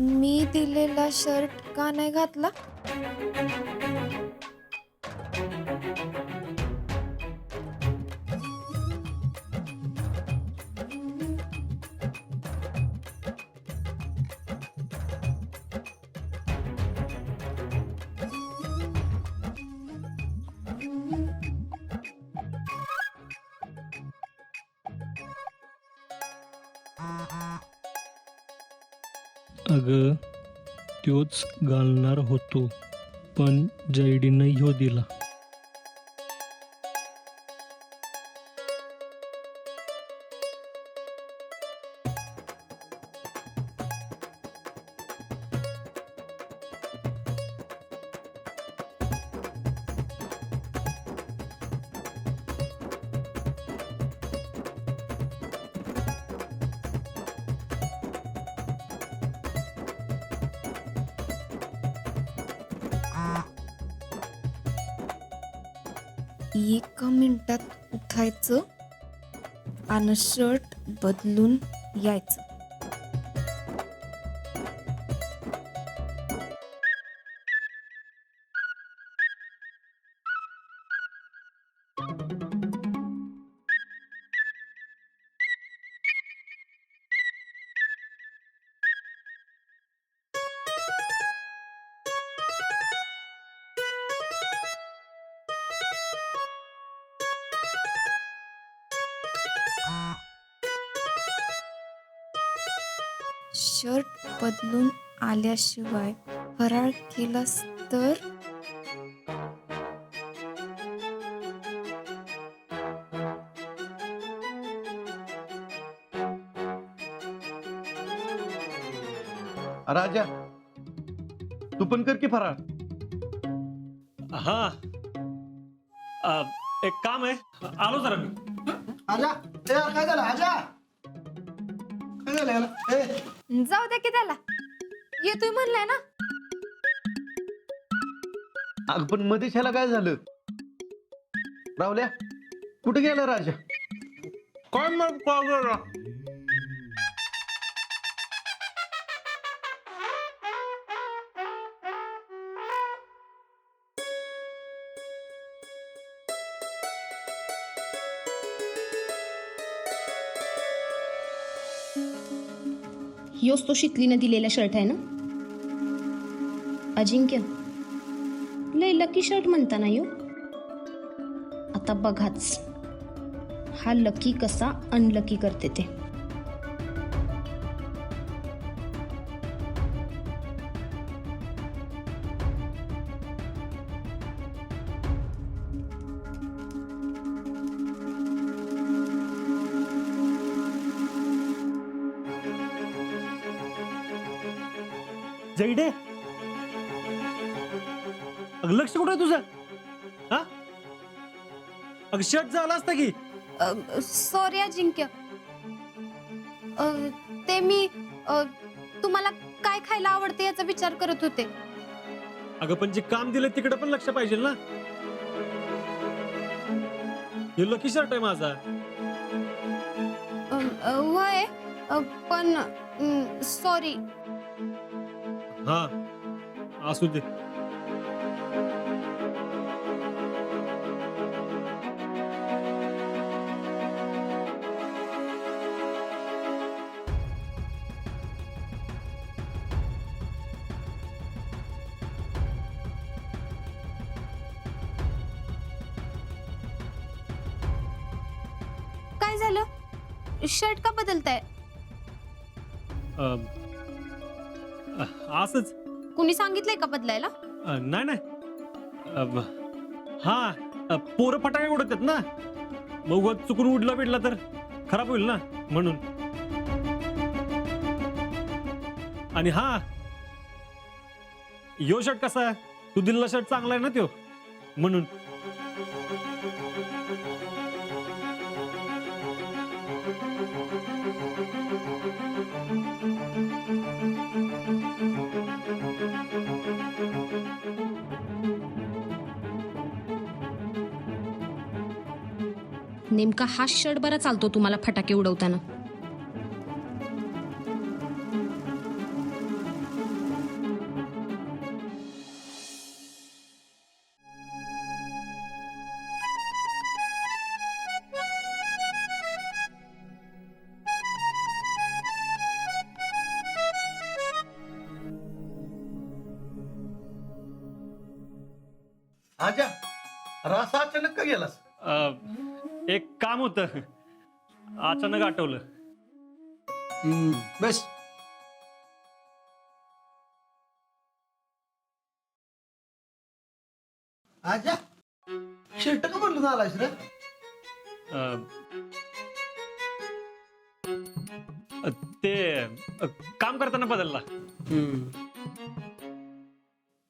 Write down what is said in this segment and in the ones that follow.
मी दिलेला शर्ट का नाही घातला? अगं त्योच घालणार होतो पण जयडीनं ह्यो दिला. एका मिनिटात उठायचं आणि शर्ट बदलून यायचं. शर्ट बदलून आल्याशिवाय फराळ केलास तर राजा तू पण कर की फराळ. हा एक काम आहे, आलो जरा मी. आजा ए यार काय झालं आजा काय झालं याला ए जाऊ दे की त्याला. येतोय म्हणलाय ना. अग पण मध्येच ह्याला काय झालं? रावल्या कुठे गेला राजा? काय मग पागल? योच तो शितलीनं दिलेला शर्ट आहे ना अजिंक्य? लय लकी शर्ट म्हणता ना यो. आता बघाच हा लकी कसा अनलकी करते ते. जयडे अगं लक्ष कुठं आहे तुझं? हा अगं शर्ट झाला असता की. सॉरी अजिंक्य. ते मी तुम्हाला काय खायला आवडते याचा विचार करत होते. अगं पण जे काम दिलं तिकडे पण लक्ष पाहिजे ना. हे लकी शर्ट आहे माझा. वय पण सॉरी. हा असू दे. काय झालं? शर्ट का बदलताय? असंच. कुणी सांगितलंय का बदलायला? नाही नाही. हा पोरं फटाके उडतात ना, मग उगाच चुकून उडला बिडला तर खराब होईल ना म्हणून. आणि हा यो शर्ट कसा आहे, तू दिलेला शर्ट चांगला आहे ना त्यो म्हणून. नेमका हा शर्ट बरा चालतो तुम्हाला फटाके उडवताना. आजा रसा अचानक का गेलास? एक काम होतं, अचानक आठवलं. बस. आजा शर्ट का म्हणलं आलास रे? ते काम करताना बदलला.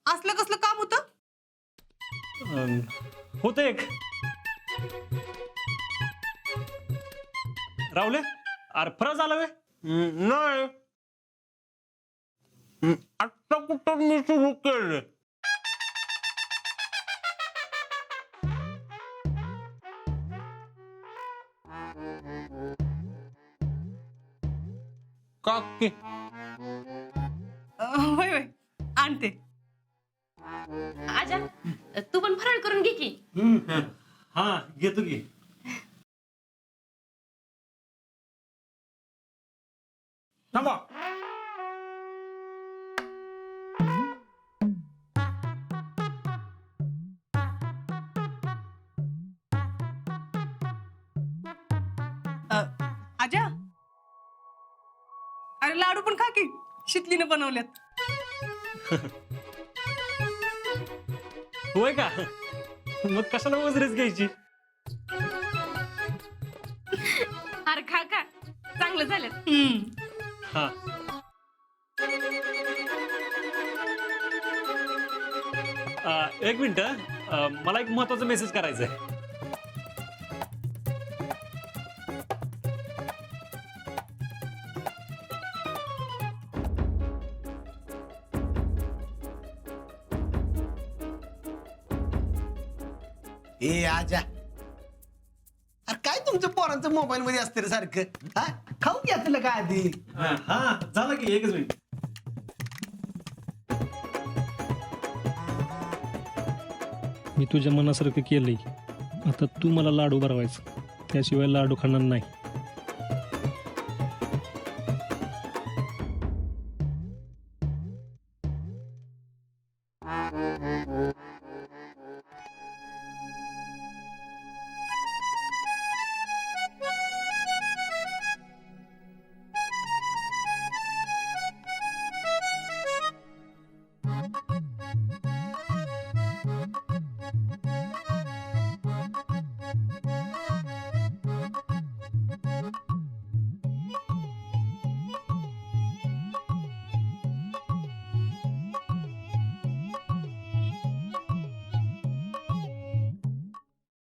असलं कसलं काम होतं? होतं एक. राहुले, अरे फरक झाला वे? नाही आता कुठं मी सुरू केलं. काकी होय होय आणते. आजा तू पण फराळ करून घे की. हा घेतो की. थांबा. आजा अरे लाडू पण खा की, शितलीने बनवल्यात. होय का? मग कशाला वजरेच घ्यायची? अरे खा खा, चांगलं झालं. हा. एक मिनिट, मला एक महत्वाचा मेसेज करायचा आहे. ए आजा अरे काय तुमच्या पोरांचं मोबाईल मध्ये असते रे सारखं? हा खाऊ घ्या तुला काय आधी. हा झालं की, एकच मिनिट. मी तुझ्या मनासारखं केलंय. आता तू मला लाडू बनवायचं, त्याशिवाय लाडू खाणार नाही.